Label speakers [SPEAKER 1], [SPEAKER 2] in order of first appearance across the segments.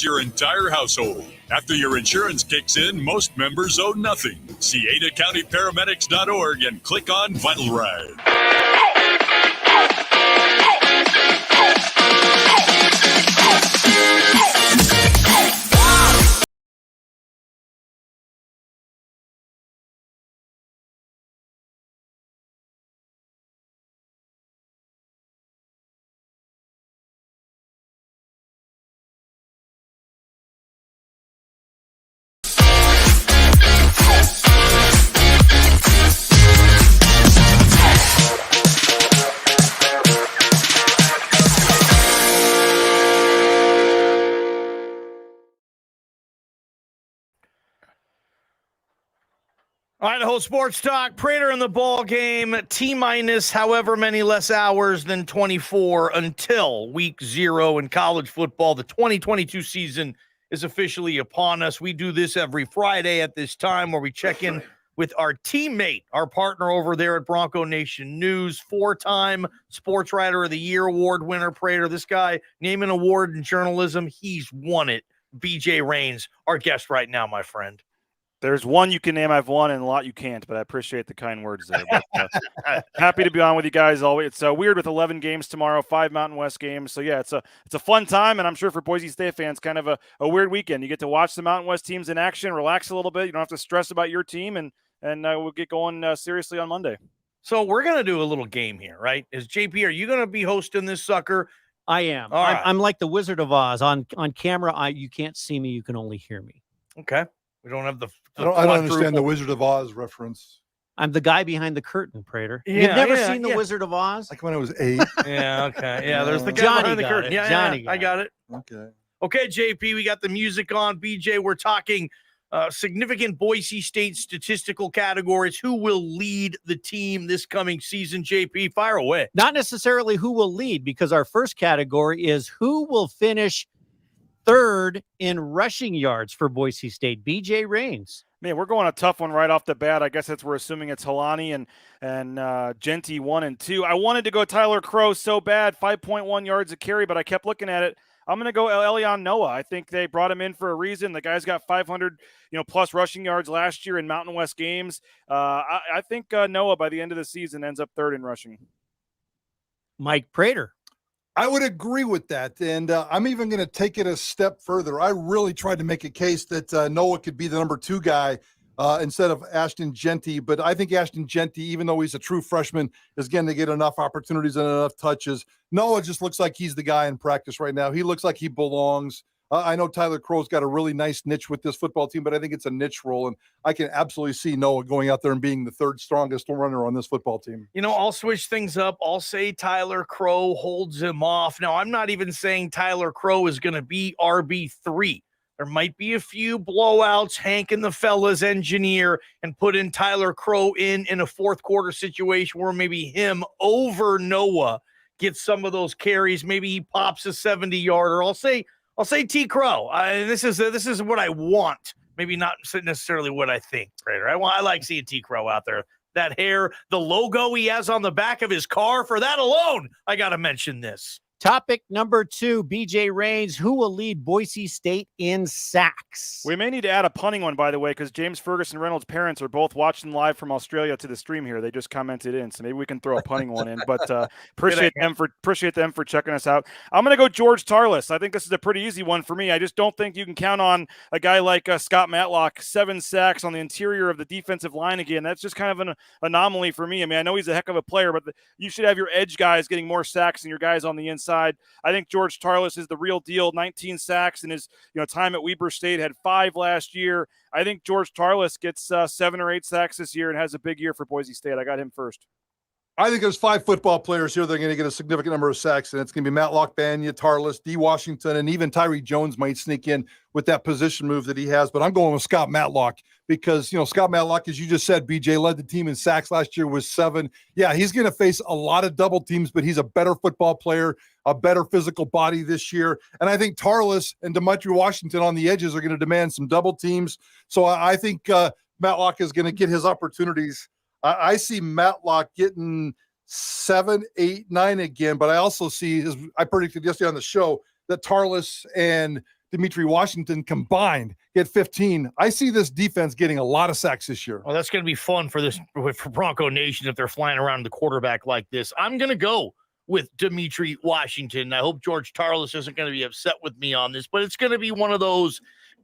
[SPEAKER 1] your entire household. After your insurance kicks in, most members owe nothing. See AdaCountyParamedics.org and click on Vital Ride.
[SPEAKER 2] Idaho Sports Talk, Prater in the ball game, T-minus however many less hours than 24 until week 0 in college football. The 2022 season is officially upon us. We do this every Friday at this time where we check in with our teammate, our partner over there at Bronco Nation News, 4-time Sports Writer of the Year award winner, Prater. This guy, name an award in journalism, he's won it. BJ Rains, our guest right now, my friend.
[SPEAKER 3] There's one you can name I've won and a lot you can't, but I appreciate the kind words there. But, happy to be on with you guys always. It's weird with 11 games tomorrow, 5 Mountain West games. So, yeah, it's a fun time, and I'm sure for Boise State fans, kind of a weird weekend. You get to watch the Mountain West teams in action, relax a little bit. You don't have to stress about your team, and we'll get going seriously on Monday.
[SPEAKER 2] So we're going to do a little game here, right? JP, are you going to be hosting this sucker?
[SPEAKER 4] I am.
[SPEAKER 2] Right.
[SPEAKER 4] I'm like the Wizard of Oz. On camera, you can't see me. You can only hear me.
[SPEAKER 2] Okay. We don't have the
[SPEAKER 5] I don't understand the Wizard of Oz reference.
[SPEAKER 4] I'm the guy behind the curtain, Prater.
[SPEAKER 2] Yeah,
[SPEAKER 4] You've never seen the Wizard of Oz?
[SPEAKER 5] Like when I was 8.
[SPEAKER 2] Yeah, okay. Yeah, there's the guy
[SPEAKER 4] Johnny
[SPEAKER 2] behind the
[SPEAKER 4] got
[SPEAKER 2] curtain.
[SPEAKER 4] it.
[SPEAKER 2] Yeah,
[SPEAKER 4] Johnny
[SPEAKER 2] yeah, I got it. Okay, JP, we got the music on. BJ, we're talking significant Boise State statistical categories. Who will lead the team this coming season? JP, fire away.
[SPEAKER 4] Not necessarily who will lead, because our first category is who will finish third in rushing yards for Boise State. BJ Rains.
[SPEAKER 3] Man, we're going a tough one right off the bat. I guess we're assuming it's Helani and Genty 1 and 2. I wanted to go Tyler Crow so bad, 5.1 yards a carry, but I kept looking at it. I'm going to go Elion Noah. I think they brought him in for a reason. The guy's got 500, plus rushing yards last year in Mountain West games. I think Noah by the end of the season ends up third in rushing.
[SPEAKER 4] Mike Prater.
[SPEAKER 5] I would agree with that, and I'm even going to take it a step further. I really tried to make a case that Noah could be the number 2 guy instead of Ashton Genty, but I think Ashton Genty, even though he's a true freshman, is going to get enough opportunities and enough touches. Noah just looks like he's the guy in practice right now. He looks like he belongs. I know Tyler Crow's got a really nice niche with this football team, but I think it's a niche role, and I can absolutely see Noah going out there and being the 3rd strongest runner on this football team.
[SPEAKER 2] I'll switch things up. I'll say Tyler Crow holds him off. Now, I'm not even saying Tyler Crow is going to be RB3. There might be a few blowouts. Hank and the fellas engineer and put in Tyler Crow in a fourth quarter situation where maybe him over Noah gets some of those carries. Maybe he pops a 70-yarder. I'll say T. Crow. This is what I want. Maybe not necessarily what I think, Prater. I like seeing T. Crow out there. That hair, the logo he has on the back of his car, for that alone, I got to mention this.
[SPEAKER 4] Topic number 2, BJ Rains. Who will lead Boise State in sacks?
[SPEAKER 3] We may need to add a punting one, by the way, because James Ferguson Reynolds' parents are both watching live from Australia to the stream here. They just commented in, so maybe we can throw a punting one in. But appreciate them for checking us out. I'm going to go George Tarlis. I think this is a pretty easy one for me. I just don't think you can count on a guy like Scott Matlock, 7 sacks on the interior of the defensive line again. That's just kind of an anomaly for me. I mean, I know he's a heck of a player, but you should have your edge guys getting more sacks than your guys on the inside. I think George Tarlis is the real deal. 19 sacks in his time at Weber State, had 5 last year. I think George Tarlis gets 7 or 8 sacks this year and has a big year for Boise State. I got him first.
[SPEAKER 5] I think there's 5 football players here that are going to get a significant number of sacks, and it's going to be Matlock, Banya, Tarlis, D. Washington, and even Tyree Jones might sneak in with that position move that he has. But I'm going with Scott Matlock because, Scott Matlock, as you just said, BJ, led the team in sacks last year with 7. Yeah, he's going to face a lot of double teams, but he's a better football player, a better physical body this year. And I think Tarlis and Demetri Washington on the edges are going to demand some double teams. So I think Matlock is going to get his opportunities. I see Matlock getting 7, 8, 9 again, but I also see, as I predicted yesterday on the show, that Tarlis and Dimitri Washington combined get 15. I see this defense getting a lot of sacks this year.
[SPEAKER 2] Well, that's going to be fun for Bronco Nation if they're flying around the quarterback like this. I'm going to go with Dimitri Washington. I hope George Tarlis isn't going to be upset with me on this, but it's going to be one of those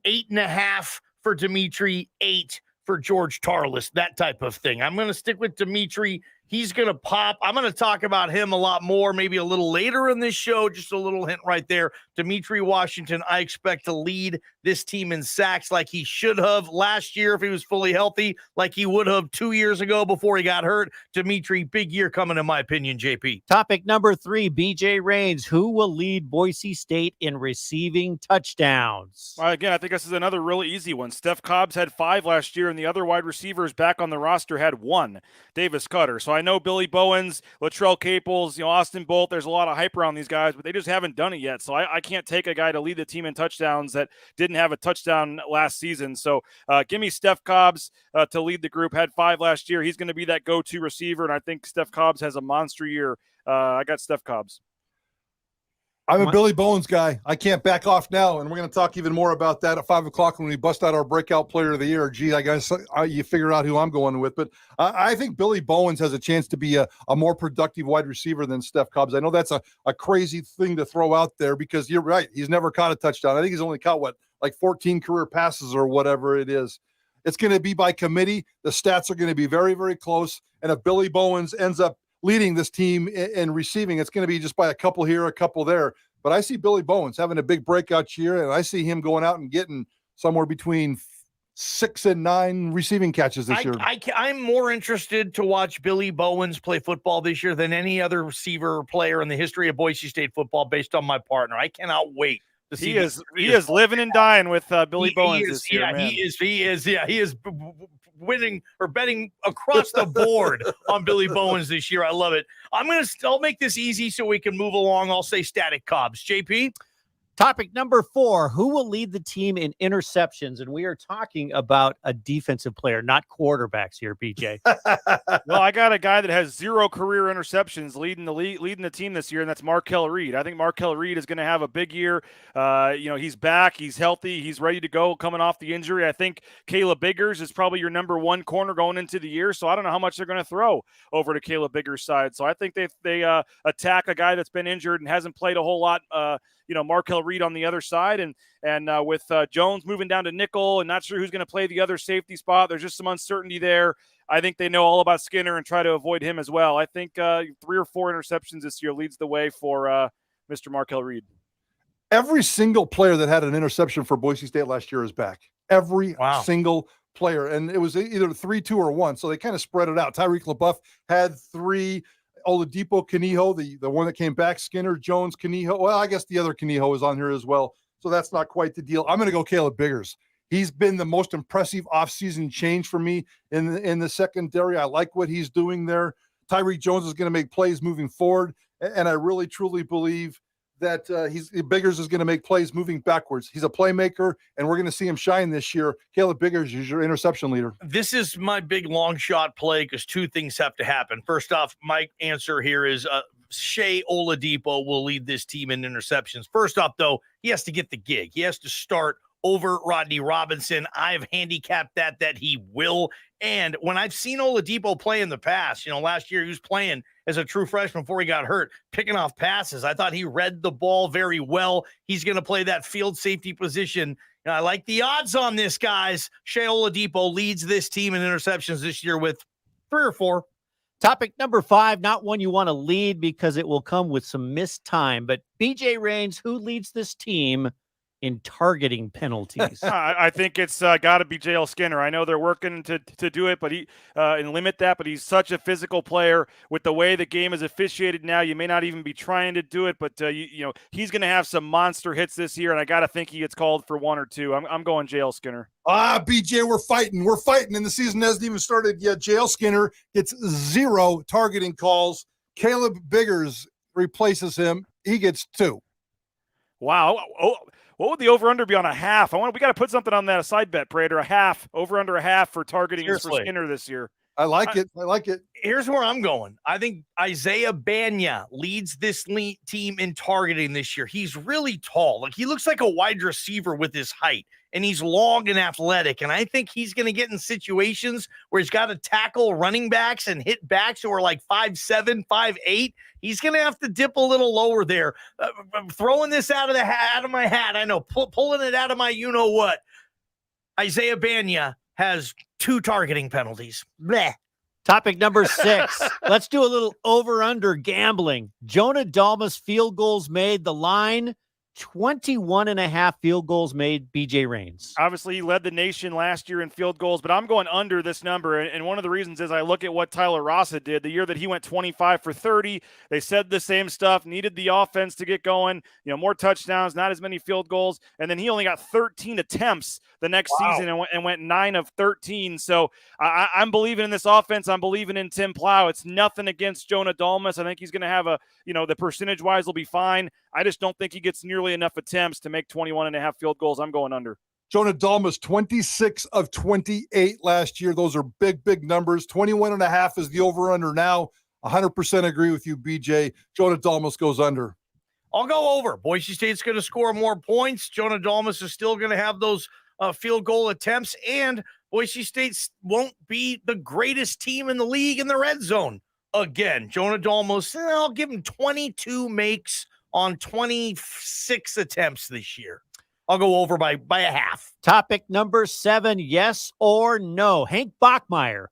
[SPEAKER 2] 8.5 for Dimitri, 8 for George Tarlis, that type of thing. I'm going to stick with Dimitri. He's going to pop. I'm going to talk about him a lot more, maybe a little later in this show. Just a little hint right there. Dimitri Washington, I expect to lead this team in sacks like he should have last year if he was fully healthy, like he would have 2 years ago before he got hurt. Dimitri, big year coming in my opinion, JP.
[SPEAKER 4] Topic number 3, BJ Rains. Who will lead Boise State in receiving touchdowns?
[SPEAKER 3] Again, I think this is another really easy one. Steph Cobbs had 5 last year, and the other wide receivers back on the roster had 1, Davis Cutter. So I know Billy Bowens, Latrell Caples, Austin Bolt, there's a lot of hype around these guys, but they just haven't done it yet. So I can't take a guy to lead the team in touchdowns that didn't have a touchdown last season. So give me Steph Cobbs to lead the group. Had 5 last year. He's going to be that go-to receiver, and I think Steph Cobbs has a monster year. I got Steph Cobbs.
[SPEAKER 5] I'm a Billy Bowens guy. I can't back off now, and we're going to talk even more about that at 5 o'clock when we bust out our breakout player of the year. Gee, I guess you figure out who I'm going with, but I think Billy Bowens has a chance to be a more productive wide receiver than Steph Cobbs. I know that's a crazy thing to throw out there because you're right. He's never caught a touchdown. I think he's only caught, like 14 career passes or whatever it is. It's going to be by committee. The stats are going to be very, very close, and if Billy Bowens ends up leading this team in receiving, it's going to be just by a couple here, a couple there. But I see Billy Bowens having a big breakout year, and I see him going out and getting somewhere between 6 and 9 receiving catches this year.
[SPEAKER 2] I'm more interested to watch Billy Bowens play football this year than any other receiver or player in the history of Boise State football based on my partner. I cannot wait. He is
[SPEAKER 3] living and dying with Billy Bowens this year.
[SPEAKER 2] Yeah, man. He is winning or betting across the board on Billy Bowens this year. I love it. I'll make this easy so we can move along. I'll say Static Cobbs. JP?
[SPEAKER 4] Topic number 4, who will lead the team in interceptions? And we are talking about a defensive player, not quarterbacks here, BJ.
[SPEAKER 3] Well, I got a guy that has 0 career interceptions leading the team this year, and that's Markel Reed. I think Markel Reed is going to have a big year. He's back. He's healthy. He's ready to go coming off the injury. I think Caleb Biggers is probably your number 1 corner going into the year, so I don't know how much they're going to throw over to Caleb Biggers' side. So I think they attack a guy that's been injured and hasn't played a whole lot, Markel Reed on the other side, and with Jones moving down to nickel and not sure who's going to play the other safety spot, there's just some uncertainty there. I think they know all about Skinner and try to avoid him as well. I think 3 or 4 interceptions this year leads the way for Mr. Markel Reed.
[SPEAKER 5] Every single player that had an interception for Boise State last year is back. Every single player, and it was either 3, 2, or 1, so they kind of spread it out. Tyreek LaBeouf had 3. Oladipo Kaniho, the one that came back, Skinner, Jones, Kaniho. Well, I guess the other Kaniho is on here as well, so that's not quite the deal. I'm going to go Caleb Biggers. He's been the most impressive offseason change for me in the secondary. I like what he's doing there. Tyreek Jones is going to make plays moving forward, and I really, truly believe that Biggers is going to make plays moving backwards. He's a playmaker, and we're going to see him shine this year. Caleb Biggers is your interception leader.
[SPEAKER 2] This is my big long shot play because 2 things have to happen. First off, my answer here is Shea Oladipo will lead this team in interceptions. First off, though, he has to get the gig. He has to start over Rodney Robinson. I've handicapped that he will. And when I've seen Oladipo play in the past, last year he was playing as a true freshman before he got hurt, picking off passes. I thought he read the ball very well. He's going to play that field safety position. And I like the odds on this, guys. Shea Oladipo leads this team in interceptions this year with 3 or 4.
[SPEAKER 4] Topic number 5, not one you want to lead because it will come with some missed time, but BJ Rains, who leads this team in targeting penalties?
[SPEAKER 3] I think it's got to be J.L. Skinner. I know they're working to do it, but and limit that. But he's such a physical player. With the way the game is officiated now, you may not even be trying to do it, but he's going to have some monster hits this year, and I got to think he gets called for 1 or 2. I'm going J.L. Skinner.
[SPEAKER 5] BJ, we're fighting, and the season hasn't even started yet. J.L. Skinner gets 0 targeting calls. Caleb Biggers replaces him. He gets 2.
[SPEAKER 3] Wow. Oh. What would the over-under be on a half? We got to put something on that, a side bet, Prater, a half, over-under a half for targeting for Skinner this year.
[SPEAKER 5] I like it. I like it.
[SPEAKER 2] Here's where I'm going. I think Isaiah Banya leads this team in targeting this year. He's really tall. Like, he looks like a wide receiver with his height, and he's long and athletic. And I think he's going to get in situations where he's got to tackle running backs and hit backs who are like 5'7", 5'8". He's going to have to dip a little lower there. I'm throwing this out of my hat. I know, pulling it out of my you-know-what. Isaiah Banya has 2 targeting penalties. Bleh.
[SPEAKER 4] Topic number 6. Let's do a little over-under gambling. Jonah Dalmas field goals made. The line, 21.5 field goals made. BJ Rains.
[SPEAKER 3] Obviously, he led the nation last year in field goals, but I'm going under this number. And one of the reasons is I look at what Tyler Rassa did the year that he went 25 for 30. They said the same stuff, needed the offense to get going, more touchdowns, not as many field goals. And then he only got 13 attempts the next season and went 9 of 13. So I'm believing in this offense. I'm believing in Tim Plow. It's nothing against Jonah Dalmas. I think he's going to have the percentage-wise will be fine. I just don't think he gets nearly enough attempts to make 21.5 field goals. I'm going under.
[SPEAKER 5] Jonah Dalmas, 26 of 28 last year. Those are big, big numbers. 21.5 is the over-under now. 100% agree with you, BJ. Jonah Dalmas goes under.
[SPEAKER 2] I'll go over. Boise State's going to score more points. Jonah Dalmas is still going to have those field goal attempts, and Boise State won't be the greatest team in the league in the red zone. Again, Jonah Dalmas, I'll give him 22 makes on 26 attempts this year. I'll go over by a half.
[SPEAKER 4] Topic number 7, yes or no. Hank Bachmeier,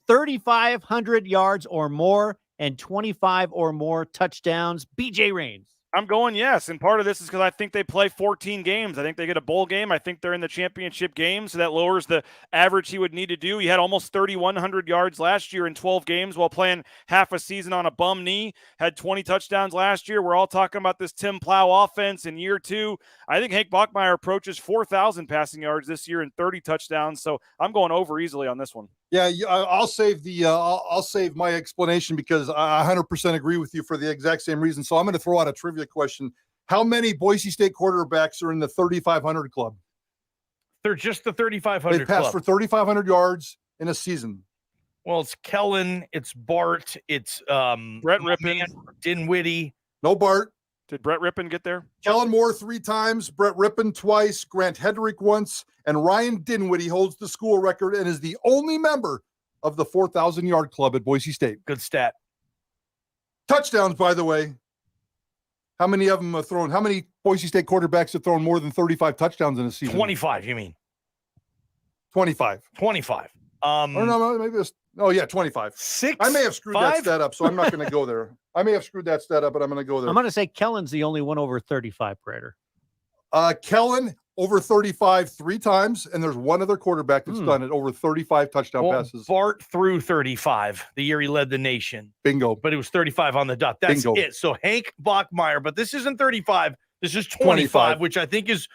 [SPEAKER 4] 3,500 yards or more and 25 or more touchdowns. BJ Rains.
[SPEAKER 3] I'm going yes, and part of this is because I think they play 14 games. I think they get a bowl game. I think they're in the championship game, so that lowers the average he would need to do. He had almost 3,100 yards last year in 12 games while playing half a season on a bum knee, had 20 touchdowns last year. We're all talking about this Tim Plow offense in year 2. I think Hank Bachmeier approaches 4,000 passing yards this year and 30 touchdowns, so I'm going over easily on this one.
[SPEAKER 5] Yeah, I'll save I'll save my explanation because I 100% agree with you for the exact same reason. So I'm going to throw out a trivia question. How many Boise State quarterbacks are in the 3,500 club?
[SPEAKER 2] They're just the 3,500
[SPEAKER 5] They passed for 3,500 yards in a season.
[SPEAKER 2] Well, it's Kellen, it's Bart, it's
[SPEAKER 3] Brett Rippon,
[SPEAKER 2] Dinwiddie.
[SPEAKER 5] No Bart.
[SPEAKER 3] Did Brett Rippon get there?
[SPEAKER 5] Kellen Moore 3 times, Brett Rippon twice, Grant Hedrick once, and Ryan Dinwiddie holds the school record and is the only member of the 4,000-yard club at Boise State.
[SPEAKER 2] Good stat.
[SPEAKER 5] Touchdowns, by the way. How many of them have thrown? How many Boise State quarterbacks have thrown more than 35 touchdowns in a season?
[SPEAKER 2] 25, you mean?
[SPEAKER 5] 25.
[SPEAKER 2] 25.
[SPEAKER 5] Or no, maybe it's, oh yeah, 25.
[SPEAKER 2] 6.
[SPEAKER 5] I may have screwed that stat up, so I'm not going to go there. I may have screwed that stat up, but I'm going to go there.
[SPEAKER 4] I'm going to say Kellen's the only one over 35, Prater.
[SPEAKER 5] Kellen over 35 3 times, and there's one other quarterback that's done it over 35 touchdown passes.
[SPEAKER 2] Bart threw 35 the year he led the nation.
[SPEAKER 5] Bingo.
[SPEAKER 2] But it was 35 on the dot. That's
[SPEAKER 5] Bingo.
[SPEAKER 2] it. So Hank Bachmeier, but this isn't 35. This is 25. Which I think is,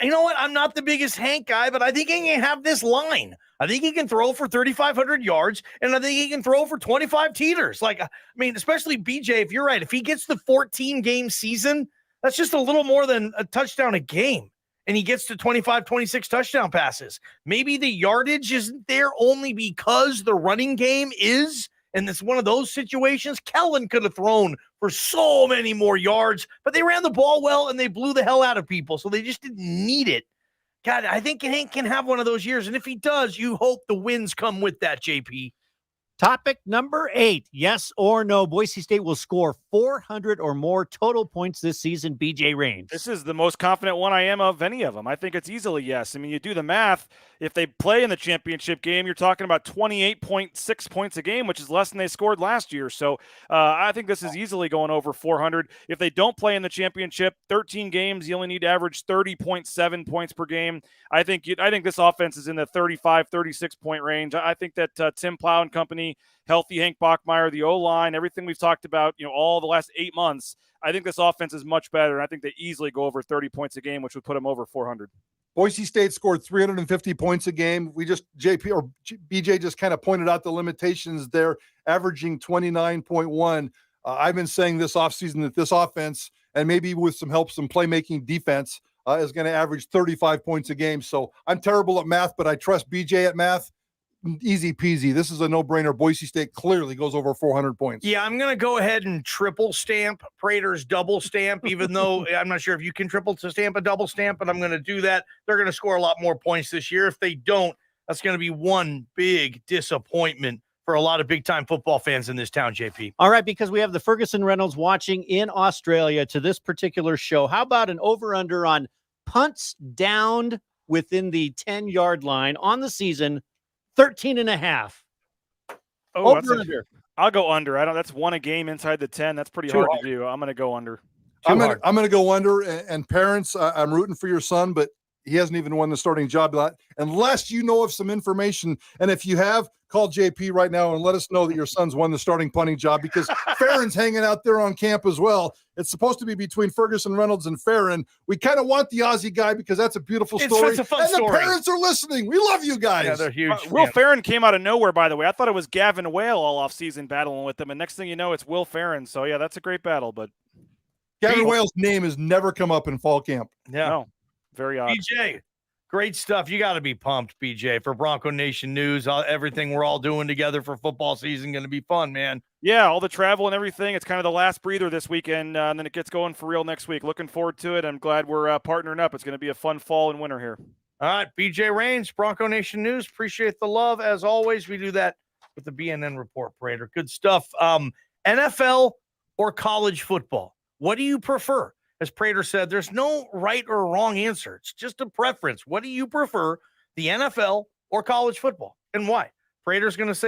[SPEAKER 2] you know what? I'm not the biggest Hank guy, but I think he can have this line. I think he can throw for 3,500 yards, and I think he can throw for 25 teeters. Like, I mean, especially BJ, if you're right, if he gets the 14-game season, that's just a little more than a touchdown a game. And he gets to 25, 26 touchdown passes. Maybe the yardage isn't there only because the running game is, and it's one of those situations. Kellen could have thrown for so many more yards, but they ran the ball well and they blew the hell out of people. So they just didn't need it. God, I think Hank can have one of those years. And if he does, you hope the wins come with that, JP.
[SPEAKER 4] Topic number 8, yes or no. Boise State will score 400 or more total points this season. BJ Rains.
[SPEAKER 3] This is the most confident one I am of any of them. I think it's easily yes. I mean, you do the math. If they play in the championship game, you're talking about 28.6 points a game, which is less than they scored last year. So I think this is easily going over 400. If they don't play in the championship, 13 games, you only need to average 30.7 points per game. I think this offense is in the 35, 36 point range. I think that Tim Plow and company, healthy Hank Bachmeier, the O-line, everything we've talked about, all the last 8 months, I think this offense is much better, and I think they easily go over 30 points a game, which would put them over 400.
[SPEAKER 5] Boise State scored 350 points a game. BJ just kind of pointed out the limitations there, averaging 29.1. I've been saying this offseason that this offense, and maybe with some help, some playmaking defense, is going to average 35 points a game. So I'm terrible at math, but I trust BJ at math. easy peasy. This is a no-brainer. Boise State clearly goes over 400 points.
[SPEAKER 2] Yeah, I'm going to go ahead and triple stamp Prater's double stamp, even though I'm not sure if you can triple to stamp a double stamp, but I'm going to do that. They're going to score a lot more points this year. If they don't, that's going to be one big disappointment for a lot of big-time football fans in this town, JP.
[SPEAKER 4] All right, because we have the Ferguson Reynolds watching in Australia to this particular show. How about an over-under on punts downed within the 10-yard line on the season, 13.5?
[SPEAKER 3] Oh,
[SPEAKER 4] Over-under.
[SPEAKER 3] I'll go under. That's one a game inside the 10. That's pretty hard to do. I'm going to go under.
[SPEAKER 5] I'm going to go under. And parents, I'm rooting for your son, but he hasn't even won the starting job unless you know of some information. And if you have, call JP right now and let us know that your son's won the starting punting job, because Farron's hanging out there on camp as well. It's supposed to be between Ferguson Reynolds and Farron. We kind of want the Aussie guy because that's a beautiful story.
[SPEAKER 2] It's a fun story.
[SPEAKER 5] The parents are listening. We love you guys.
[SPEAKER 2] Yeah, they're huge.
[SPEAKER 3] Will Farron came out of nowhere, by the way. I thought it was Gavin Whale all offseason battling with them, and next thing you know, it's Will Farron. So, yeah, that's a great battle. But
[SPEAKER 5] Gavin Whale's name has never come up in fall camp.
[SPEAKER 2] Yeah.
[SPEAKER 3] No, very odd.
[SPEAKER 2] BJ, great stuff. You got to be pumped, BJ, for Bronco Nation News. Everything we're all doing together for football season going to be fun, man.
[SPEAKER 3] Yeah, all the travel and everything. It's kind of the last breather this weekend, and then it gets going for real next week. Looking forward to it. I'm glad we're partnering up. It's going to be a fun fall and winter here.
[SPEAKER 2] All right, BJ Rains, Bronco Nation News. Appreciate the love. As always, we do that with the BNN Report, Prater. Good stuff. NFL or college football? What do you prefer? As Prater said, there's no right or wrong answer. It's just a preference. What do you prefer, the NFL or college football, and why? Prater's going to say